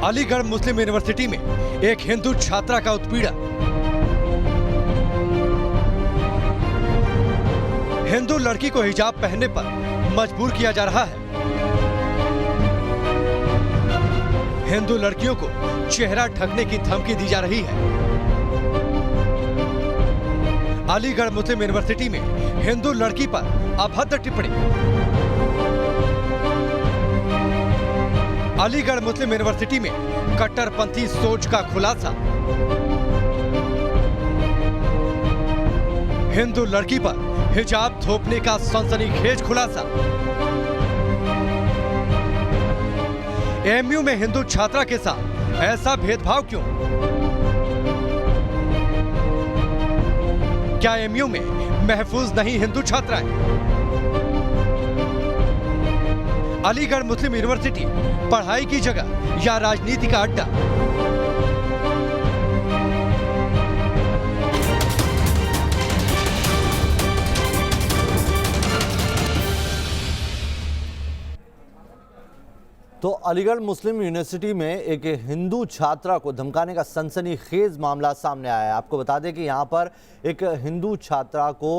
अलीगढ़ मुस्लिम university में एक हिंदू छात्रा का उत्पीड़न। हिंदू लड़की को हिजाब पहनने पर मजबूर किया जा रहा है। हिंदू लड़कियों को चेहरा ढकने की धमकी दी जा रही है। अलीगढ़ मुस्लिम यूनिवर्सिटी में हिंदू लड़की पर अभद्र टिप्पणी। अलीगढ़ मुस्लिम यूनिवर्सिटी में कट्टरपंथी सोच का खुलासा। हिंदू लड़की पर हिजाब थोपने का सनसनीखेज खुलासा। एएमयू में हिंदू छात्रा के साथ ऐसा भेदभाव क्यों? क्या एएमयू में महफूज नहीं हिंदू छात्राएं? अलीगढ़ मुस्लिम यूनिवर्सिटी पढ़ाई की जगह या राजनीति का अड्डा? तो अलीगढ़ मुस्लिम यूनिवर्सिटी में एक हिंदू छात्रा को धमकाने का सनसनीखेज मामला सामने आया है। आपको बता दें कि यहाँ पर एक हिंदू छात्रा को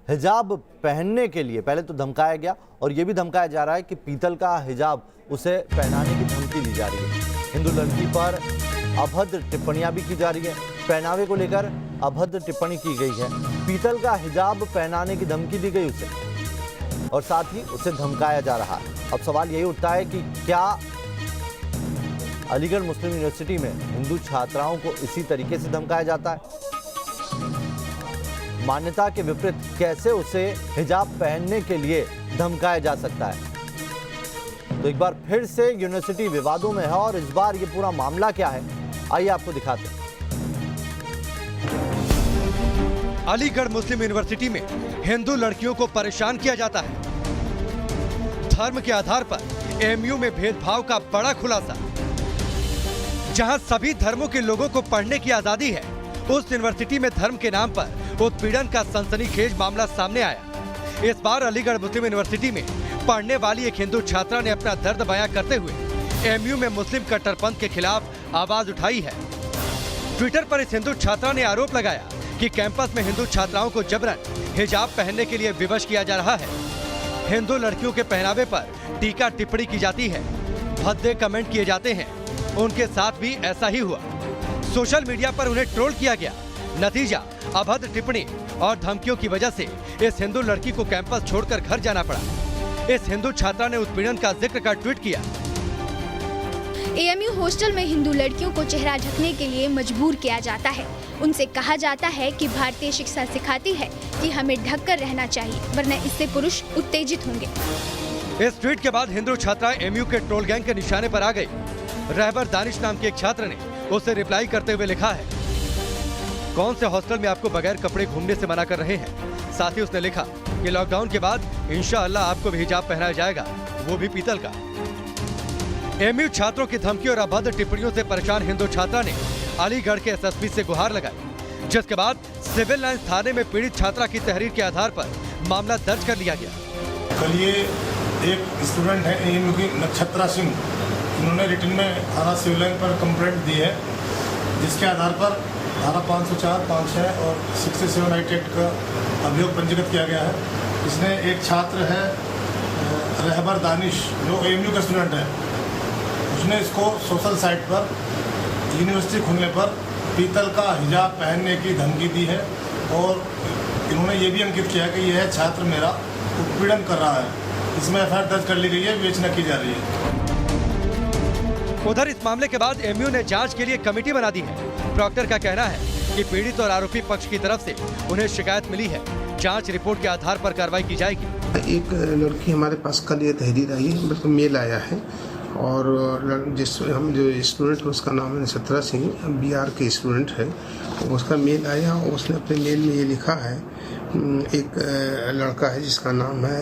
हिजाब पहनने के लिए पहले तो धमकाया गया और ये भी धमकाया जा रहा है कि पीतल का हिजाब उसे पहनाने की धमकी दी जा रही है। हिंदू लड़की पर अभद्र टिप्पणियां भी की जा रही है। पहनावे को लेकर अभद्र टिप्पणी की गई है। पीतल का हिजाब पहनाने की धमकी दी गई उसे और साथ ही उसे धमकाया जा रहा है। अब सवाल यही उठता है कि क्या अलीगढ़ मुस्लिम यूनिवर्सिटी में हिंदू छात्राओं को इसी तरीके से धमकाया जाता है? मान्यता के विपरीत कैसे उसे हिजाब पहनने के लिए धमकाया जा सकता है? तो एक बार फिर से यूनिवर्सिटी विवादों में है और इस बार ये पूरा मामला क्या है, आइए आपको दिखाते हैं। अलीगढ़ मुस्लिम यूनिवर्सिटी में हिंदू लड़कियों को परेशान किया जाता है। धर्म के आधार पर एएमयू में भेदभाव का बड़ा खुलासा। जहां सभी धर्मों के लोगों को पढ़ने की आजादी है, उस यूनिवर्सिटी में धर्म के नाम पर उत्पीड़न का सनसनीखेज मामला सामने आया। इस बार अलीगढ़ मुस्लिम यूनिवर्सिटी में पढ़ने वाली एक हिंदू छात्रा ने अपना दर्द बयां करते हुए एएमयू में मुस्लिम कट्टरपंथ के खिलाफ आवाज उठाई है। ट्विटर पर इस हिंदू छात्रा ने आरोप लगाया कि कैंपस में हिंदू छात्राओं को जबरन हिजाब पहनने के लिए विवश किया जा रहा है। हिंदू लड़कियों के पहनावे पर टीका टिप्पणी की जाती है, भद्दे कमेंट किए जाते हैं। उनके साथ भी ऐसा ही हुआ। सोशल मीडिया पर उन्हें ट्रोल किया गया। नतीजा, अभद्र टिप्पणी और धमकियों की वजह से इस हिंदू लड़की को कैंपस छोड़कर घर जाना पड़ा। इस हिंदू छात्रा ने उत्पीड़न का जिक्र कर ट्वीट किया। एएमयू हॉस्टल में हिंदू लड़कियों को चेहरा ढकने के लिए मजबूर किया जाता है। उनसे कहा जाता है कि भारतीय शिक्षा सिखाती है कि हमें ढककर रहना चाहिए, वरना इससे पुरुष उत्तेजित होंगे। इस ट्वीट के बाद हिंदू छात्रा एएमयू के ट्रोल गैंग के निशाने पर आ गई। रहबर दानिश नाम के एक छात्र ने उसे रिप्लाई करते हुए लिखा है, कौन से हॉस्टल में आपको बगैर कपड़े घूमने से मना कर रहे हैं। साथ ही उसने लिखा कि लॉकडाउन के बाद इंशाअल्लाह आपको भी हिजाब पहनाया जाएगा, वो भी पीतल का। एएमयू छात्रों की धमकी और अभद्र टिप्पणियों से परेशान हिंदू छात्रा ने अलीगढ़ के एसएसपी से गुहार लगाई, जिसके बाद सिविल लाइंस थाने में पीड़ित छात्रा की तहरीर के आधार पर मामला दर्ज कर लिया गया। कल ये एक स्टूडेंट है एएमयू की नक्षत्रा सिंह, इन्होंने रिटन में थाना सिविल लाइन पर कंप्लेंट दी है, जिसके आधार पर धारा 504, 506 और 67 एक्ट का अभियोग पंजीकृत किया गया है। इसने एक छात्र है रहबर दानिश, जो एएमयू का स्टूडेंट है, उसने इसको सोशल साइट पर यूनिवर्सिटी खुलने पर पीतल का हिजाब पहनने की धमकी दी है और इन्होंने ये भी अंकित किया कि यह छात्र मेरा उत्पीड़न कर रहा है। इसमें एफआईआर दर्ज कर ली गई है, विवेचना की जा रही है। उधर इस मामले के बाद एएमयू ने जांच के लिए कमेटी बना दी है। प्रॉक्टर का कहना है कि पीड़ित और आरोपी पक्ष की तरफ से उन्हें शिकायत मिली है। जांच रिपोर्ट के आधार पर कार्रवाई की जाएगी। एक लड़की हमारे पास कल ये तहरीर आई है, मतलब मेल आया है और हम जो स्टूडेंट है उसका नाम है नक्षत्रा सिंह, बिहार के स्टूडेंट है। उसका मेल आया और उसने अपने मेल में ये लिखा है, एक लड़का है जिसका नाम है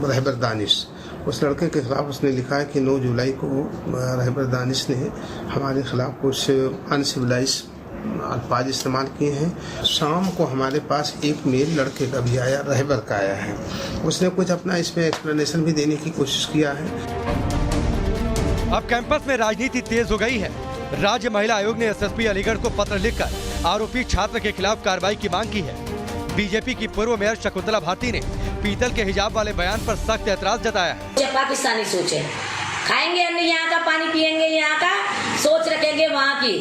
रहबर दानिश। उस लड़के के खिलाफ उसने लिखा है कि 9 जुलाई को रहबर दानिश ने हमारे खिलाफ कुछ अनसिविलाइज अल्फाज इस्तेमाल किए हैं। शाम को हमारे पास एक मेल लड़के का भी आया, रहबर का आया है। उसने कुछ अपना इसमें एक्सप्लेनेशन भी देने की कोशिश किया है। अब कैंपस में राजनीति तेज हो गई है। राज्य महिला आयोग ने एसएसपी अलीगढ़ को पत्र लिखकर आरोपी छात्र के खिलाफ कार्रवाई की मांग की है। बीजेपी की पूर्व मेयर शकुंतला भारती ने पीतल के हिजाब वाले बयान पर सख्त ऐतराज जताया है। पाकिस्तानी सोच है, खाएंगे अन्य यहाँ का, पानी पिएंगे यहाँ का, सोच रखेंगे वहाँ की,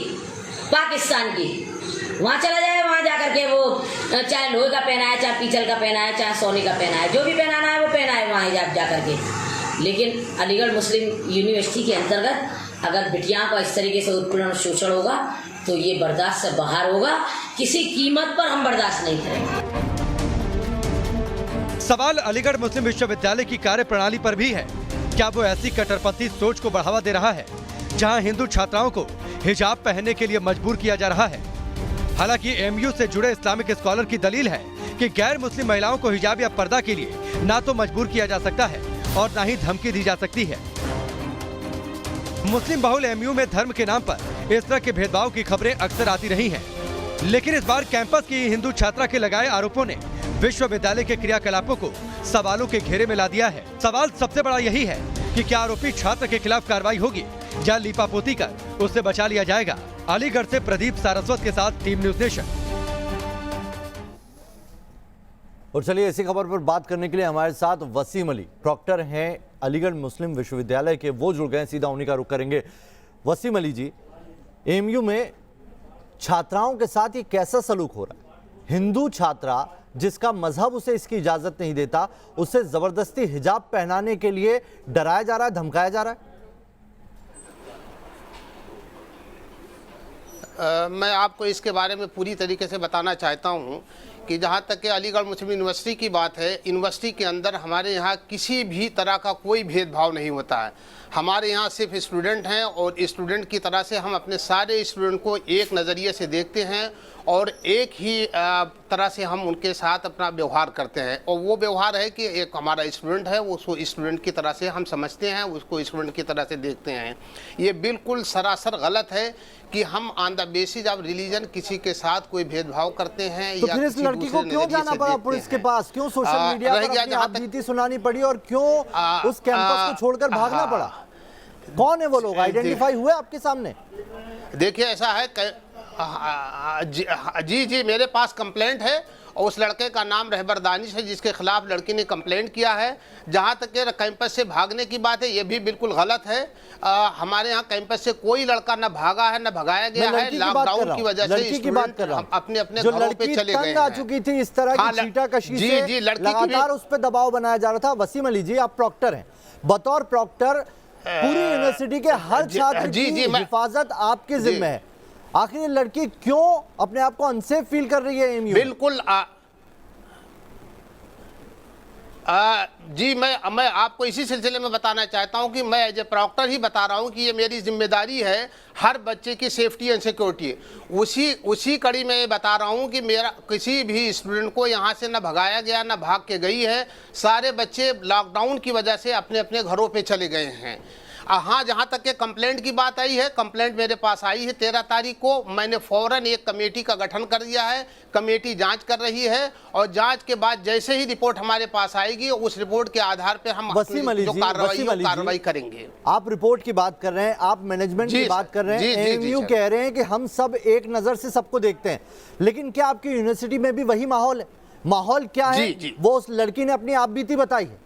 पाकिस्तान की। वहाँ चला जाए, वहाँ जाकर के वो चाहे लोहे का पहना है, चाहे पीतल का पहना है, चाहे सोने का पहना है, जो भी पहनाना है वो पहना है वहाँ हिजाब जाकर के। लेकिन अलीगढ़ मुस्लिम यूनिवर्सिटी के अंतर्गत अगर बिटियाओं का इस तरीके से उत्पीड़न शोषण होगा तो ये बर्दाश्त से बाहर होगा। किसी कीमत पर हम बर्दाश्त नहीं करेंगे। सवाल अलीगढ़ मुस्लिम विश्वविद्यालय की कार्यप्रणाली पर भी है। क्या वो ऐसी कट्टरपंथी सोच को बढ़ावा दे रहा है जहां हिंदू छात्राओं को हिजाब पहनने के लिए मजबूर किया जा रहा है? हालांकि एमयू से जुड़े इस्लामिक स्कॉलर की दलील है कि गैर मुस्लिम महिलाओं को हिजाब या पर्दा के लिए ना तो मजबूर किया जा सकता है और ना ही धमकी दी जा सकती है। मुस्लिम बहुल एमयू में धर्म के नाम पर इस तरह के भेदभाव की खबरें अक्सर आती रही हैं। लेकिन इस बार कैंपस की हिंदू छात्रा के लगाए आरोपों ने विश्वविद्यालय के क्रियाकलापों को सवालों के घेरे में ला दिया है। सवाल सबसे बड़ा यही है कि क्या आरोपी छात्र के खिलाफ कार्रवाई होगी या लीपापोती कर उससे बचा लिया जाएगा। अलीगढ़ से प्रदीप सारस्वत के साथ टीम न्यूज नेशन। और चलिए इसी खबर पर बात करने के लिए हमारे साथ वसीम अली प्रॉक्टर हैं अलीगढ़ मुस्लिम विश्वविद्यालय के, वो जुड़ गए। सीधा उन्हीं का रुख करेंगे। वसीम अली जी, एमयू में छात्राओं के साथ ये कैसा सलूक हो रहा है? हिंदू छात्रा जिसका मजहब उसे इसकी इजाजत नहीं देता, उसे जबरदस्ती हिजाब पहनाने के लिए डराया जा रहा है, धमकाया जा रहा है। मैं आपको इसके बारे में पूरी तरीके से बताना चाहता हूँ कि जहाँ तक कि अलीगढ़ मुस्लिम यूनिवर्सिटी की बात है, यूनिवर्सिटी के अंदर हमारे यहाँ किसी भी तरह का कोई भेदभाव नहीं होता है। हमारे यहाँ सिर्फ स्टूडेंट हैं और स्टूडेंट की तरह से हम अपने सारे स्टूडेंट को एक नज़रिए से देखते हैं और एक ही तरह से हम उनके साथ अपना व्यवहार करते हैं। और वो व्यवहार है कि एक हमारा स्टूडेंट है, उसको स्टूडेंट की तरह से हम समझते हैं, उसको स्टूडेंट की तरह से देखते हैं। ये बिल्कुल सरासर गलत है कि हम on the basis of religion किसी के साथ कोई भेदभाव करते हैं। तो या फिर इस लड़की को क्यों जाना पड़ा पुलिस के पास? क्यों सोशल मीडिया पर अपनी आपबीती सुनानी पड़ी और क्यों उस कैंपस को छोड़कर भागना पड़ा? कौन है वो लोग? आइडेंटिफाई हुए आपके सामने? देखिए ऐसा है, जी मेरे पास कंप्लेंट है और उस लड़के का नाम रहबर दानिश है जिसके खिलाफ लड़की ने कंप्लेंट किया है। जहाँ तक कि कैंपस से भागने की बात है, ये भी बिल्कुल गलत है। हमारे यहाँ कैंपस से कोई लड़का न भागा है न भगाया गया है। लॉकडाउन की वजह से स्टूडेंट अपने अपने घरों पे चले गए आ चुकी थी इस तरह की छींटाकशी से, लगातार उस पर दबाव बनाया जा रहा था। वसीम अली जी, आप प्रॉक्टर हैं, बतौर प्रॉक्टर पूरी यूनिवर्सिटी के हर छात्र की हिफाजत आपके जिम्मे है। आखिर ये लड़की क्यों अपने आप को अनसेफ फील कर रही है एमयू? बिल्कुल जी मैं आपको इसी सिलसिले में बताना चाहता हूं कि मैं एज ए प्रॉक्टर ही बता रहा हूं कि ये मेरी जिम्मेदारी है हर बच्चे की सेफ्टी एंड सिक्योरिटी। उसी कड़ी में बता रहा हूं कि मेरा किसी भी स्टूडेंट को यहां से न भगाया गया न भाग के गई है। सारे बच्चे लॉकडाउन की वजह से अपने अपने घरों पे चले गए हैं। हाँ, जहाँ तक के कंप्लेंट की बात आई है, कंप्लेंट मेरे पास आई है 13 तारीख को। मैंने फौरन एक कमेटी का गठन कर दिया है। कमेटी जांच कर रही है और जांच के बाद जैसे ही रिपोर्ट हमारे पास आएगी उस रिपोर्ट के आधार पे हम जो कार्रवाई करेंगे। आप रिपोर्ट की बात कर रहे हैं, आप मैनेजमेंट की बात कर रहे हैं, एमयू कह रहे हैं कि हम सब एक नजर से सबको देखते हैं, लेकिन क्या आपकी यूनिवर्सिटी में भी वही माहौल है? माहौल क्या है? वो उस लड़की ने अपनी आपबीती बताई है,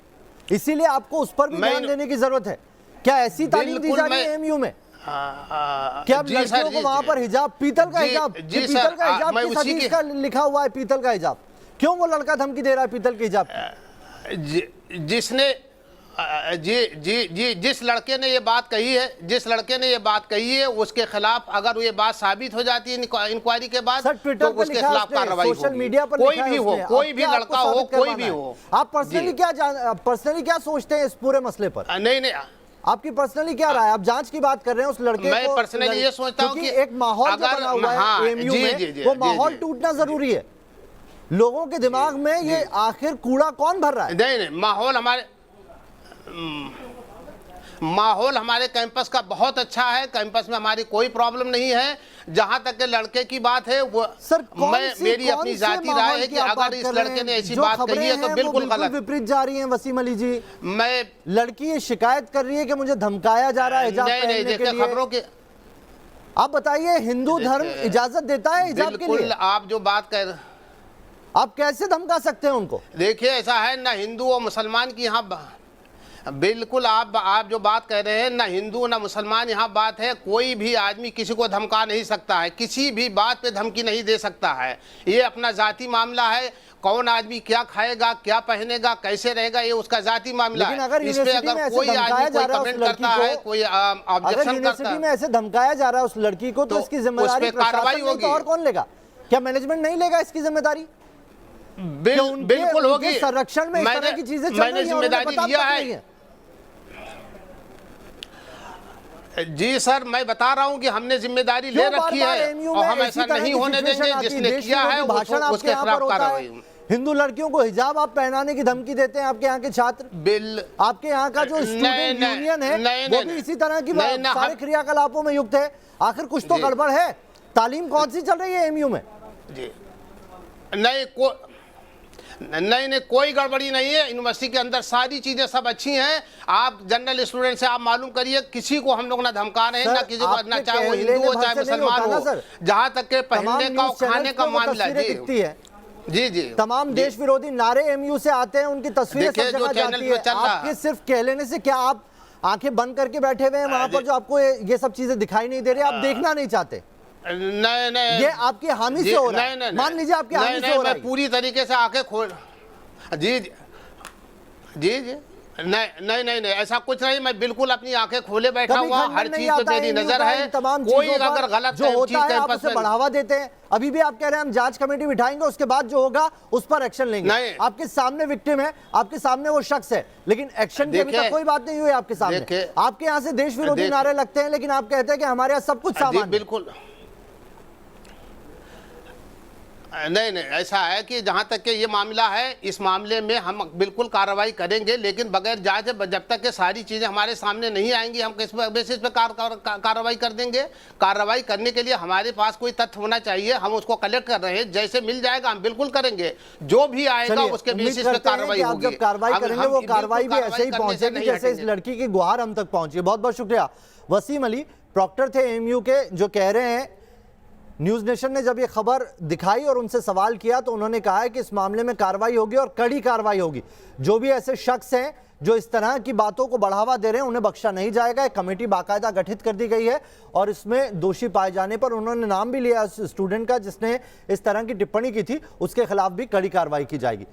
इसीलिए आपको उस पर भी ध्यान देने की जरूरत है। क्या ऐसी तालीम दी जा रही है एमयू में? क्या लड़कियों को वहां पर हिजाब, पीतल का हिजाब, पीतल का हिजाब किस हदीस का लिखा हुआ है? पीतल का हिजाब क्यों वो लड़का धमकी दे रहा है पीतल के हिजाब? जिसने जिस लड़के ने ये बात कही है, उसके खिलाफ अगर ये बात साबित हो जाती है इंक्वायरी के बाद तो उसके खिलाफ कार्रवाई होगी। सोशल मीडिया पर कोई भी हो, कोई भी लड़का हो, कोई भी हो। आप पर्सनली क्या सोचते हैं इस पूरे मसले पर? नहीं, आपकी पर्सनली क्या राय है? आप जांच की बात कर रहे हैं उस लड़के को। मैं पर्सनली ये सोचता हूं कि एक माहौल जो बना हुआ है एमयू में, वो माहौल टूटना जरूरी है। लोगों के दिमाग में ये आखिर कूड़ा कौन भर रहा है? नहीं, माहौल हमारे कैंपस का बहुत अच्छा है, कैंपस में हमारी कोई प्रॉब्लम नहीं है। जहां तक के लड़के की बात है वो सर मेरी अपनी जाती राय है कि अगर इस लड़के ने ऐसी बात कही है तो बिल्कुल गलत, विपरीत जा रही है। वसीम अली जी, मैं लड़की ये शिकायत कर रही है कि मुझे धमकाया जा रहा है हिजाब पहनने के लिए। खबरों के आप बताइए, हिंदू धर्म इजाजत देता है हिजाब के लिए? आप जो बात कर, आप कैसे धमका सकते हैं उनको? देखिए ऐसा है ना, हिंदू और मुसलमान की यहाँ बिल्कुल आप जो बात कह रहे हैं ना, हिंदू ना मुसलमान यहाँ बात है। कोई भी आदमी किसी को धमका नहीं सकता है, किसी भी बात पे धमकी नहीं दे सकता है। ये अपना जाति मामला है। कौन आदमी क्या खाएगा, क्या पहनेगा, कैसे रहेगा, ये उसका जाति मामला है। इस पे अगर कोई आदमी कोई कमेंट करता है, कोई ऑब्जेक्शन करता है, में ऐसे धमकाया जा रहा है उस लड़की को, तो इसकी जिम्मेदारी कार्रवाई होगी। और कौन लेगा? क्या मैनेजमेंट नहीं लेगा इसकी जिम्मेदारी? बिल्कुल होगी। संरक्षण में इस तरह की चीजें चल रही हैं, मैंने जिम्मेदारी लिया है। जी सर, मैं बता रहा हूं कि हमने जिम्मेदारी ले रखी है और हम ऐसा नहीं होने देंगे। जिसने किया है उसके खिलाफ कार्रवाई। हिंदू लड़कियों को हिजाब आप पहनाने की धमकी देते हैं आपके यहाँ के छात्र। आपके यहाँ का जो स्टूडेंट यूनियन है वो भी इसी तरह की सारे क्रियाकलापों में युक्त है। आखिर कुछ तो गड़बड़ है। तालीम कौन सी चल रही है एमयू में? जी नहीं, कोई गड़बड़ी नहीं है। यूनिवर्सिटी के अंदर सारी चीजें सब अच्छी हैं। आप जनरल स्टूडेंट से आप मालूम करिए, किसी को हम लोग ना धमका रहे हैं ना किसी को, ना चाहे वो हिंदू हो चाहे मुसलमान हो। जहां तक के पहनने का खाने का मामला है, जी तमाम देश विरोधी नारे एमयू से आते हैं, उनकी तस्वीरें सब जगह जाती है। आपके सिर्फ कह लेने से क्या आप आंखें बंद करके बैठे हुए हैं वहां पर, जो आपको ये सब चीजें दिखाई नहीं दे रही, आप देखना नहीं चाहते? नहीं, ये आपकी हामी से हो रहा है। मान लीजिए आपकी हामी से हो रहा है। मैं पूरी तरीके से आंखें खोल, जी नहीं, ऐसा कुछ नहीं। मैं बिल्कुल अपनी आंखें खोले बैठा हुआ, हर चीज पे मेरी नजर है। कोई अगर गलत जो होता है आप उसे बढ़ावा देते हैं। अभी भी आप कह रहे हैं हम जांच कमेटी बिठाएंगे, उसके बाद जो होगा उस पर एक्शन लेंगे। आपके सामने विक्टिम है, आपके सामने वो शख्स है, लेकिन एक्शन की अभी तक कोई बात नहीं हुई आपके सामने। आपके यहाँ से देश विरोधी नारे लगते हैं, लेकिन आप कहते हैं कि हमारे यहाँ सब कुछ सामान। बिल्कुल नहीं, ऐसा है कि जहां तक के ये मामला है, इस मामले में हम बिल्कुल कार्रवाई करेंगे, लेकिन बगैर जांच जब तक के सारी चीजें हमारे सामने नहीं आएंगी, हम किस बेसिस पे कार्रवाई कर देंगे। कार्रवाई करने के लिए हमारे पास कोई तथ्य होना चाहिए, हम उसको कलेक्ट कर रहे हैं। जैसे मिल जाएगा हम बिल्कुल करेंगे, जो भी आएगा उसके बेसिस पे कार्रवाई होगी। जब कार्रवाई करेंगे वो कार्रवाई भी ऐसे ही पहुंचेगी जैसे इस लड़की की गुहार हम तक पहुंची। बहुत बहुत शुक्रिया। वसीम अली प्रॉक्टर थे एमयू के, जो कह रहे हैं न्यूज़ नेशन ने जब ये खबर दिखाई और उनसे सवाल किया तो उन्होंने कहा है कि इस मामले में कार्रवाई होगी और कड़ी कार्रवाई होगी। जो भी ऐसे शख्स हैं जो इस तरह की बातों को बढ़ावा दे रहे हैं उन्हें बख्शा नहीं जाएगा। एक कमेटी बाकायदा गठित कर दी गई है और इसमें दोषी पाए जाने पर, उन्होंने नाम भी लिया स्टूडेंट का जिसने इस तरह की टिप्पणी की थी, उसके खिलाफ भी कड़ी कार्रवाई की जाएगी।